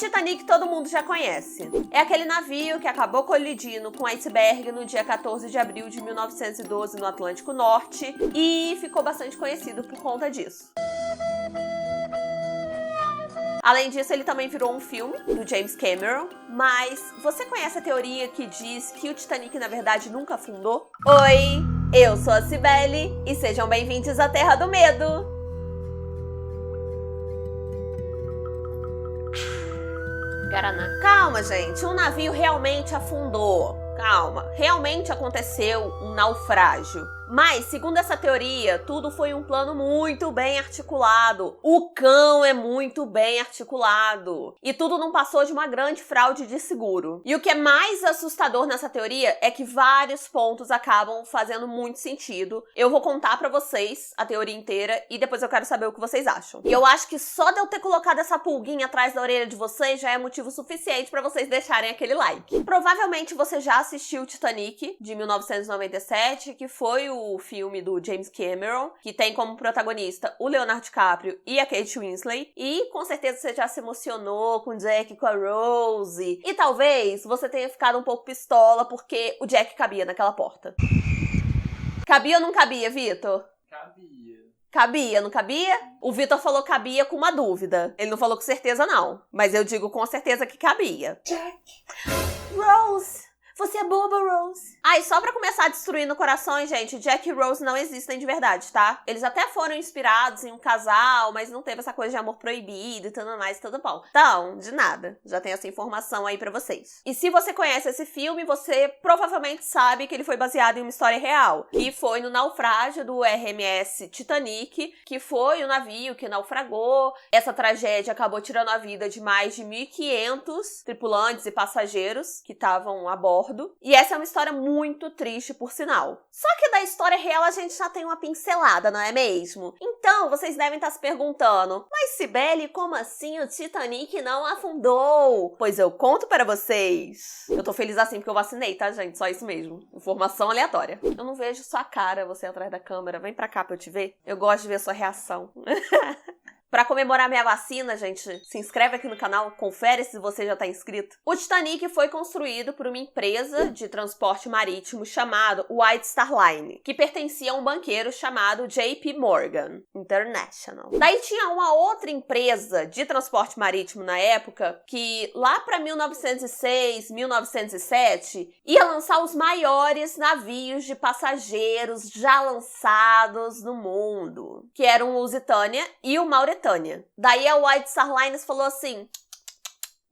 Titanic todo mundo já conhece. É aquele navio que acabou colidindo com um iceberg no dia 14 de abril de 1912 no Atlântico Norte e ficou bastante conhecido por conta disso. Além disso, ele também virou um filme do James Cameron, mas você conhece a teoria que diz que o Titanic, na verdade, nunca afundou? Oi, eu sou a Cibele e sejam bem-vindos à Terra do Medo! Guaraná. Calma, gente, um navio realmente afundou. Calma, realmente aconteceu um naufrágio. Mas, segundo essa teoria, tudo foi um plano muito bem articulado. O cão é muito bem articulado. E tudo não passou de uma grande fraude de seguro. E o que é mais assustador nessa teoria é que vários pontos acabam fazendo muito sentido. Eu vou contar pra vocês a teoria inteira e depois eu quero saber o que vocês acham. E eu acho que só de eu ter colocado essa pulguinha atrás da orelha de vocês já é motivo suficiente pra vocês deixarem aquele like. Provavelmente você já assistiu Titanic, de 1997, que foi o filme do James Cameron, que tem como protagonista o Leonardo DiCaprio e a Kate Winslet, e com certeza você já se emocionou com o Jack e com a Rose, e talvez você tenha ficado um pouco pistola porque o Jack cabia naquela porta. Cabia ou não cabia, Vitor? Cabia. Cabia, não cabia? O Vitor falou cabia com uma dúvida. Ele não falou com certeza, não. Mas eu digo com certeza que cabia. Jack. Rose! Você é boba, Rose. Ah, e só pra começar destruindo corações, gente, Jack e Rose não existem de verdade, tá? Eles até foram inspirados em um casal, mas não teve essa coisa de amor proibido e tudo mais, tudo bom. Então, de nada. Já tem essa informação aí pra vocês. E se você conhece esse filme, você provavelmente sabe que ele foi baseado em uma história real, que foi no naufrágio do RMS Titanic, que foi o navio que naufragou. Essa tragédia acabou tirando a vida de mais de 1.500 tripulantes e passageiros que estavam a bordo. E essa é uma história muito triste, por sinal. Só que da história real a gente já tem uma pincelada, não é mesmo? Então, vocês devem estar se perguntando, mas Cibele, como assim o Titanic não afundou? Pois eu conto para vocês. Eu tô feliz assim porque eu vacinei, tá, gente? Só isso mesmo. Informação aleatória. Eu não vejo sua cara, você atrás da câmera. Vem pra cá pra eu te ver. Eu gosto de ver sua reação. Pra comemorar minha vacina, gente, se inscreve aqui no canal, confere se você já tá inscrito. O Titanic foi construído por uma empresa de transporte marítimo chamado White Star Line, que pertencia a um banqueiro chamado JP Morgan International. Daí tinha uma outra empresa de transporte marítimo na época que, lá pra 1906, 1907, ia lançar os maiores navios de passageiros já lançados no mundo, que eram o Lusitânia e o Mauretânia. Daí a White Star Lines falou assim: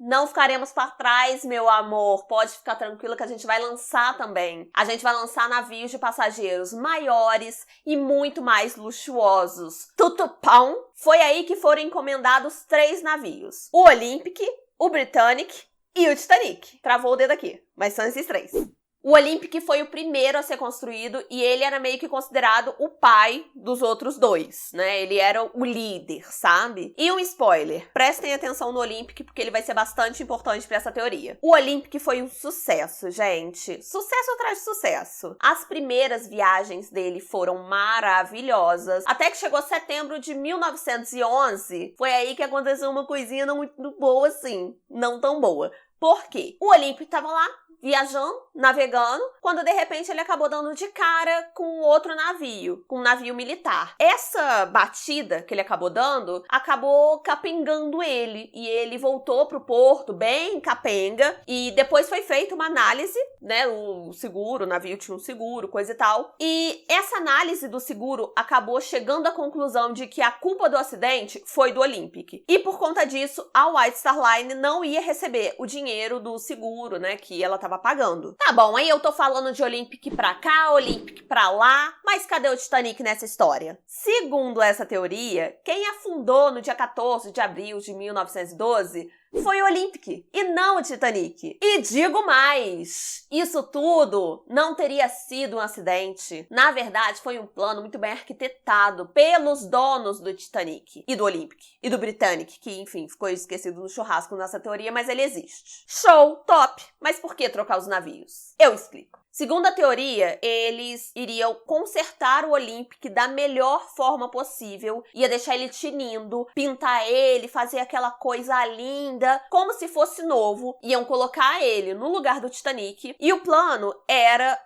não ficaremos para trás, meu amor. Pode ficar tranquila que a gente vai lançar também. A gente vai lançar navios de passageiros maiores e muito mais luxuosos. Tutupão! Foi aí que foram encomendados 3 navios: o Olympic, o Britannic e o Titanic. Travou o dedo aqui, mas são esses 3. O Olympic foi o primeiro a ser construído e ele era meio que considerado o pai dos outros 2, né? Ele era o líder, sabe? E um spoiler, prestem atenção no Olympic porque ele vai ser bastante importante pra essa teoria. O Olympic foi um sucesso, gente. Sucesso atrás de sucesso. As primeiras viagens dele foram maravilhosas, até que chegou setembro de 1911, foi aí que aconteceu uma coisinha não muito boa assim, não tão boa. Por quê? O Olympic tava lá, viajando, navegando, quando de repente ele acabou dando de cara com outro navio, com um navio militar. Essa batida que ele acabou dando, acabou capengando ele, e ele voltou pro porto bem capenga, e depois foi feita uma análise, né, o seguro, o navio tinha um seguro, coisa e tal, e essa análise do seguro acabou chegando à conclusão de que a culpa do acidente foi do Olympic, e por conta disso, a White Star Line não ia receber o dinheiro do seguro, né, que ela tava pagando. Tá bom, aí eu tô falando de Olympic pra cá, Olympic pra lá, mas cadê o Titanic nessa história? Segundo essa teoria, quem afundou no dia 14 de abril de 1912 foi o Olympic e não o Titanic. E digo mais, isso tudo não teria sido um acidente. Na verdade, foi um plano muito bem arquitetado pelos donos do Titanic e do Olympic e do Britannic, que, enfim, ficou esquecido no churrasco nessa teoria, mas ele existe. Show, top! Mas por que trocar os navios? Eu explico. Segundo a teoria, eles iriam consertar o Olympic da melhor forma possível, ia deixar ele tinindo, pintar ele, fazer aquela coisa linda, como se fosse novo, iam colocar ele no lugar do Titanic, e o plano era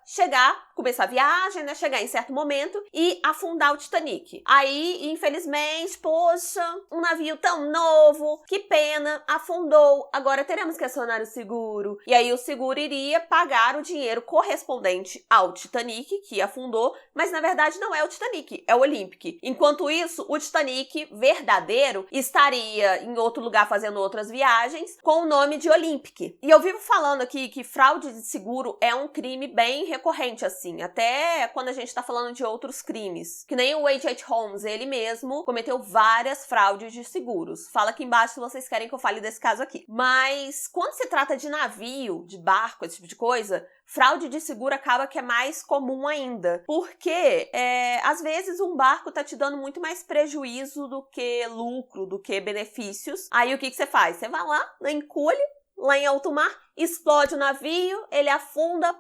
começar a viagem, né, chegar em certo momento e afundar o Titanic. Aí, infelizmente, poxa, um navio tão novo, que pena, afundou, agora teremos que acionar o seguro. E aí o seguro iria pagar o dinheiro correspondente ao Titanic, que afundou, mas na verdade não é o Titanic, é o Olympic. Enquanto isso, o Titanic verdadeiro estaria em outro lugar fazendo outras viagens com o nome de Olympic. E eu vivo falando aqui que fraude de seguro é um crime bem recorrente, assim, até quando a gente tá falando de outros crimes. Que nem o H.H. Holmes, ele mesmo cometeu várias fraudes de seguros. Fala aqui embaixo se vocês querem que eu fale desse caso aqui. Mas quando se trata de navio, de barco, esse tipo de coisa, fraude de seguro acaba que é mais comum ainda. Porque, às vezes, um barco tá te dando muito mais prejuízo do que lucro, do que benefícios. Aí o que você faz? Você vai lá, encolhe, lá em alto mar, explode o navio, ele afunda,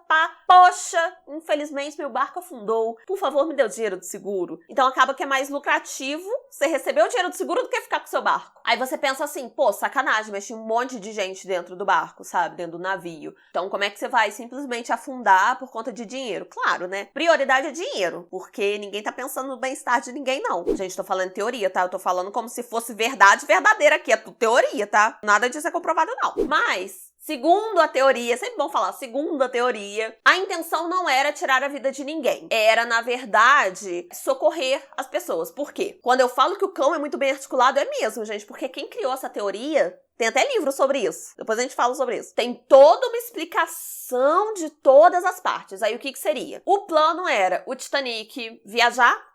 poxa, infelizmente meu barco afundou, por favor me dê o dinheiro do seguro. Então acaba que é mais lucrativo você receber o dinheiro do seguro do que ficar com o seu barco. Aí você pensa assim, pô, sacanagem, mas tinha um monte de gente dentro do barco, sabe, dentro do navio. Então como é que você vai simplesmente afundar por conta de dinheiro? Claro, né? Prioridade é dinheiro, porque ninguém tá pensando no bem-estar de ninguém, não. Gente, tô falando teoria, tá? Eu tô falando como se fosse verdade verdadeira aqui, é tudo teoria, tá? Nada disso é comprovado, não. Mas segundo a teoria, sempre bom falar, segundo a teoria, a intenção não era tirar a vida de ninguém. Era, na verdade, socorrer as pessoas. Por quê? Quando eu falo que o cão é muito bem articulado, é mesmo, gente, porque quem criou essa teoria tem até livro sobre isso. Depois a gente fala sobre isso. Tem toda uma explicação de todas as partes. Aí o que seria? O plano era o Titanic viajar,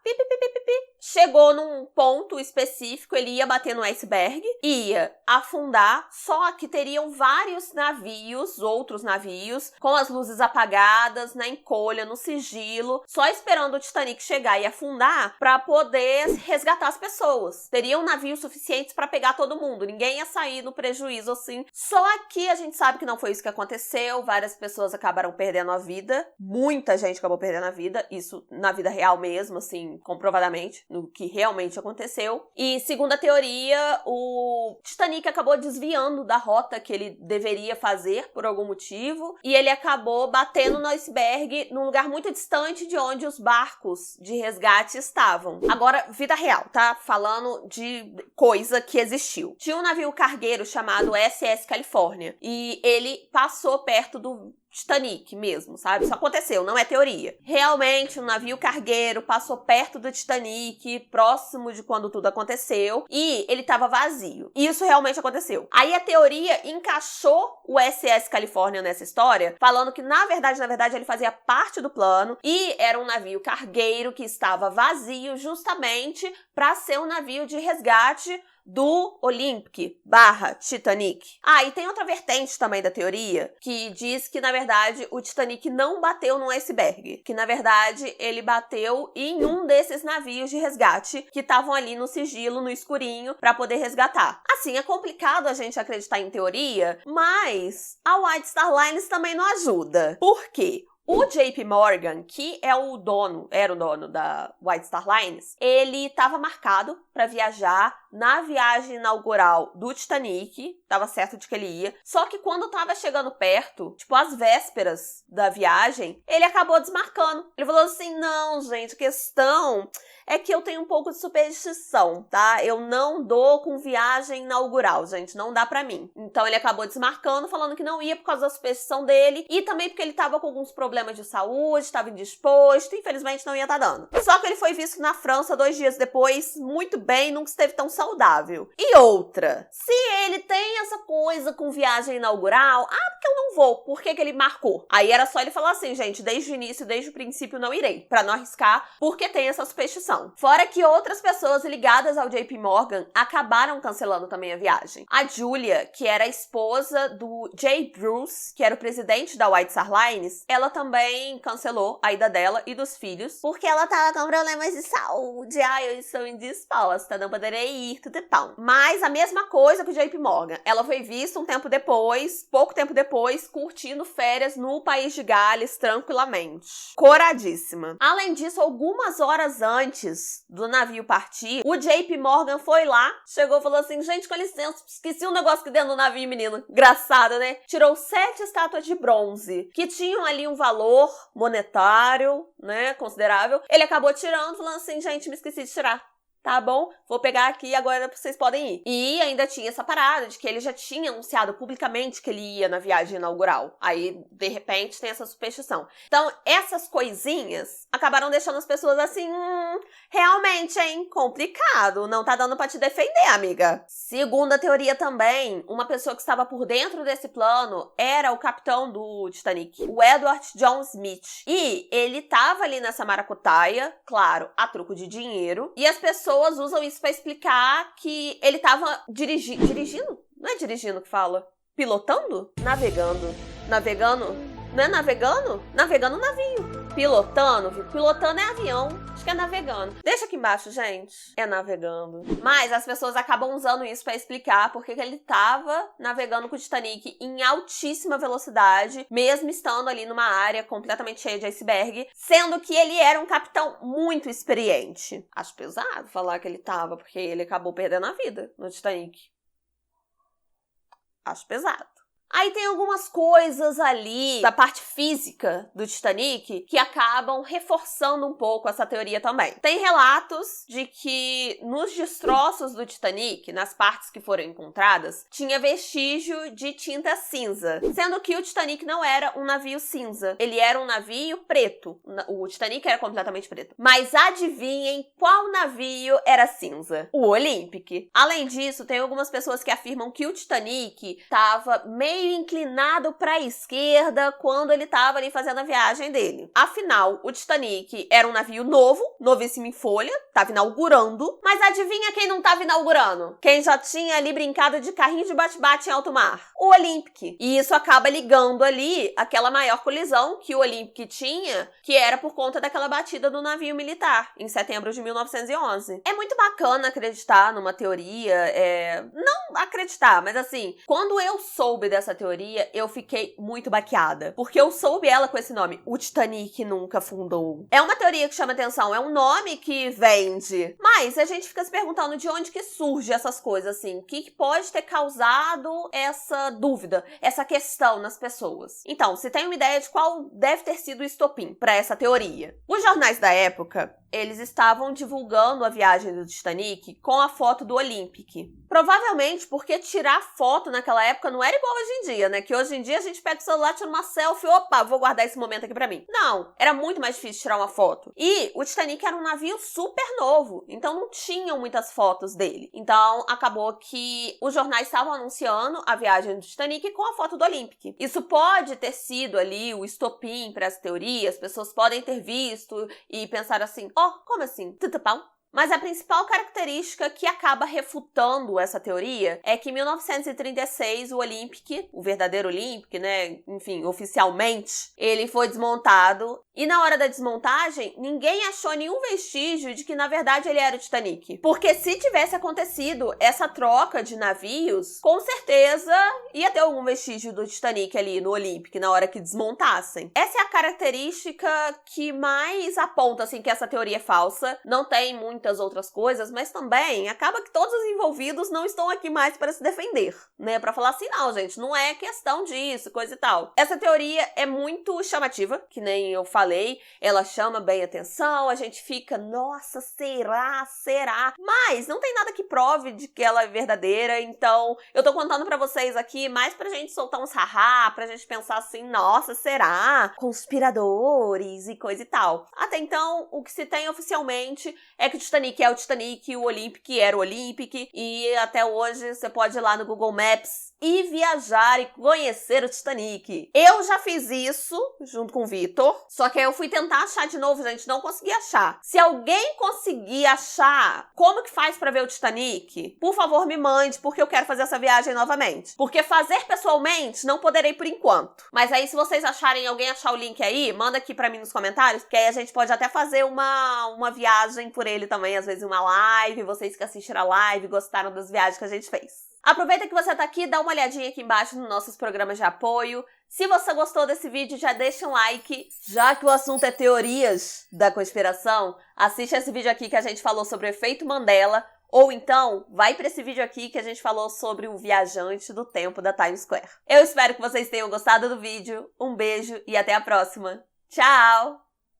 chegou num ponto específico, ele ia bater no iceberg, ia afundar, só que teriam vários navios, outros navios, com as luzes apagadas, na encolha, no sigilo, só esperando o Titanic chegar e afundar para poder resgatar as pessoas. Teriam navios suficientes para pegar todo mundo, ninguém ia sair no prejuízo assim. Só que a gente sabe que não foi isso que aconteceu, várias pessoas acabaram perdendo a vida, muita gente acabou perdendo a vida, isso na vida real mesmo, assim, comprovadamente, no que realmente aconteceu. E segundo a teoria, o Titanic acabou desviando da rota que ele deveria fazer por algum motivo, e ele acabou batendo no iceberg num lugar muito distante de onde os barcos de resgate estavam. Agora, vida real, tá? Falando de coisa que existiu. Tinha um navio cargueiro chamado SS California, e ele passou perto do Titanic mesmo, sabe? Isso aconteceu, não é teoria. Realmente, um navio cargueiro passou perto do Titanic, próximo de quando tudo aconteceu, e ele estava vazio. E isso realmente aconteceu. Aí a teoria encaixou o SS California nessa história, falando que, na verdade, ele fazia parte do plano e era um navio cargueiro que estava vazio justamente para ser um navio de resgate do Olympic / Titanic. E tem outra vertente também da teoria, que diz que, na verdade, o Titanic não bateu num iceberg, que, na verdade, ele bateu em um desses navios de resgate que estavam ali no sigilo, no escurinho, para poder resgatar. Assim, é complicado a gente acreditar em teoria, mas a White Star Lines também não ajuda. Por quê? O JP Morgan, que era o dono da White Star Lines, ele estava marcado para viajar na viagem inaugural do Titanic, estava certo de que ele ia, só que quando estava chegando perto, tipo às vésperas da viagem, ele acabou desmarcando. Ele falou assim, não, gente, a questão é que eu tenho um pouco de superstição, tá? Eu não dou com viagem inaugural, gente, não dá pra mim. Então ele acabou desmarcando, falando que não ia por causa da superstição dele e também porque ele tava com alguns problemas de saúde, estava indisposto, infelizmente não ia estar dando. Só que ele foi visto na França 2 dias depois, muito bem, nunca esteve tão saudável. E outra, se ele tem essa coisa com viagem inaugural, porque eu não vou, por que ele marcou? Aí era só ele falar assim, gente, desde o início, desde o princípio não irei, pra não arriscar, porque tem essa superstição. Fora que outras pessoas ligadas ao JP Morgan acabaram cancelando também a viagem. A Julia, que era a esposa do Jay Bruce, que era o presidente da White Star Lines, ela também cancelou a ida dela e dos filhos, porque ela tava com problemas de saúde. Eu estou indisposta, não poderei ir, tudo pão. Mas a mesma coisa que o JP Morgan, ela foi vista um tempo depois, pouco tempo depois, depois curtindo férias no país de Gales tranquilamente. Coradíssima. Além disso, algumas horas antes do navio partir, o JP Morgan foi lá, chegou e falou assim, gente, com licença, esqueci um negócio aqui dentro do navio, menino. Engraçado, né? Tirou 7 estátuas de bronze, que tinham ali um valor monetário, né, considerável. Ele acabou tirando, falando assim, gente, me esqueci de tirar. Tá bom? Vou pegar aqui, agora vocês podem ir. E ainda tinha essa parada de que ele já tinha anunciado publicamente que ele ia na viagem inaugural. Aí, de repente, tem essa superstição. Então, essas coisinhas acabaram deixando as pessoas assim, realmente, hein? Complicado. Não tá dando pra te defender, amiga. Segunda teoria também, uma pessoa que estava por dentro desse plano era o capitão do Titanic, o Edward John Smith. E ele tava ali nessa maracutaia, claro, a troco de dinheiro. E as pessoas usam isso pra explicar que ele tava dirigindo? Não é dirigindo que fala? Pilotando? Navegando. Não é navegando? Navegando navio. Pilotando é avião. Acho que é navegando. Deixa aqui embaixo, gente. É navegando. Mas as pessoas acabam usando isso pra explicar porque que ele tava navegando com o Titanic em altíssima velocidade, mesmo estando ali numa área completamente cheia de iceberg, sendo que ele era um capitão muito experiente. Acho pesado falar que ele tava, porque ele acabou perdendo a vida no Titanic. Acho pesado. Aí tem algumas coisas ali da parte física do Titanic que acabam reforçando um pouco essa teoria também. Tem relatos de que nos destroços do Titanic, nas partes que foram encontradas, tinha vestígio de tinta cinza, sendo que o Titanic não era um navio cinza, ele era um navio preto. O Titanic era completamente preto. Mas adivinhem qual navio era cinza? O Olympic. Além disso, tem algumas pessoas que afirmam que o Titanic estava meio inclinado para a esquerda quando ele estava ali fazendo a viagem dele. Afinal, o Titanic era um navio novo, novíssimo em folha, estava inaugurando, mas adivinha quem não estava inaugurando? Quem já tinha ali brincado de carrinho de bate-bate em alto mar? O Olympic. E isso acaba ligando ali aquela maior colisão que o Olympic tinha, que era por conta daquela batida do navio militar, em setembro de 1911. É muito bacana acreditar numa teoria, não acreditar, mas assim, quando eu soube dessa teoria, eu fiquei muito baqueada. Porque eu soube ela com esse nome, o Titanic nunca afundou. É uma teoria que chama atenção, é um nome que vende. Mas a gente fica se perguntando de onde que surge essas coisas, assim. O que pode ter causado essa dúvida, essa questão nas pessoas. Então, se tem uma ideia de qual deve ter sido o estopim para essa teoria. Os jornais da época, eles estavam divulgando a viagem do Titanic com a foto do Olympic. Provavelmente porque tirar foto naquela época não era igual hoje em dia, né? Que hoje em dia a gente pega o celular, tira uma selfie, opa, vou guardar esse momento aqui pra mim. Não, era muito mais difícil tirar uma foto. E o Titanic era um navio super novo, então não tinham muitas fotos dele. Então acabou que os jornais estavam anunciando a viagem do Titanic com a foto do Olympic. Isso pode ter sido ali o estopim para essa teoria, as pessoas podem ter visto e pensar assim, como assim? Tutupau? Mas a principal característica que acaba refutando essa teoria é que em 1936 o Olympic, o verdadeiro Olympic, né, enfim, oficialmente, ele foi desmontado e na hora da desmontagem ninguém achou nenhum vestígio de que na verdade ele era o Titanic. Porque se tivesse acontecido essa troca de navios, com certeza ia ter algum vestígio do Titanic ali no Olympic na hora que desmontassem. Essa é a característica que mais aponta assim que essa teoria é falsa. Não tem muitas outras coisas, mas também acaba que todos os envolvidos não estão aqui mais para se defender, né? Para falar assim, não, gente, não é questão disso, coisa e tal. Essa teoria é muito chamativa, que nem eu falei, ela chama bem atenção, a gente fica, nossa, será? Mas não tem nada que prove de que ela é verdadeira, então eu tô contando pra vocês aqui mais pra gente soltar uns haha, pra gente pensar assim, nossa, será? Conspiradores e coisa e tal. Até então, o que se tem oficialmente é que o Titanic é o Titanic, o Olympic era o Olympic, e até hoje você pode ir lá no Google Maps e viajar e conhecer o Titanic. Eu já fiz isso junto com o Vitor, só que aí eu fui tentar achar de novo, gente, não consegui achar. Se alguém conseguir achar como que faz pra ver o Titanic, por favor me mande, porque eu quero fazer essa viagem novamente. Porque fazer pessoalmente não poderei por enquanto. Mas aí se vocês acharem, alguém achar o link aí, manda aqui pra mim nos comentários, que aí a gente pode até fazer uma viagem por ele também. também, às vezes, em uma live, vocês que assistiram a live, gostaram das viagens que a gente fez. Aproveita que você tá aqui, dá uma olhadinha aqui embaixo nos nossos programas de apoio. Se você gostou desse vídeo, já deixa um like. Já que o assunto é teorias da conspiração, assiste esse vídeo aqui que a gente falou sobre o efeito Mandela, ou então, vai para esse vídeo aqui que a gente falou sobre o viajante do tempo da Times Square. Eu espero que vocês tenham gostado do vídeo, um beijo e até a próxima. Tchau!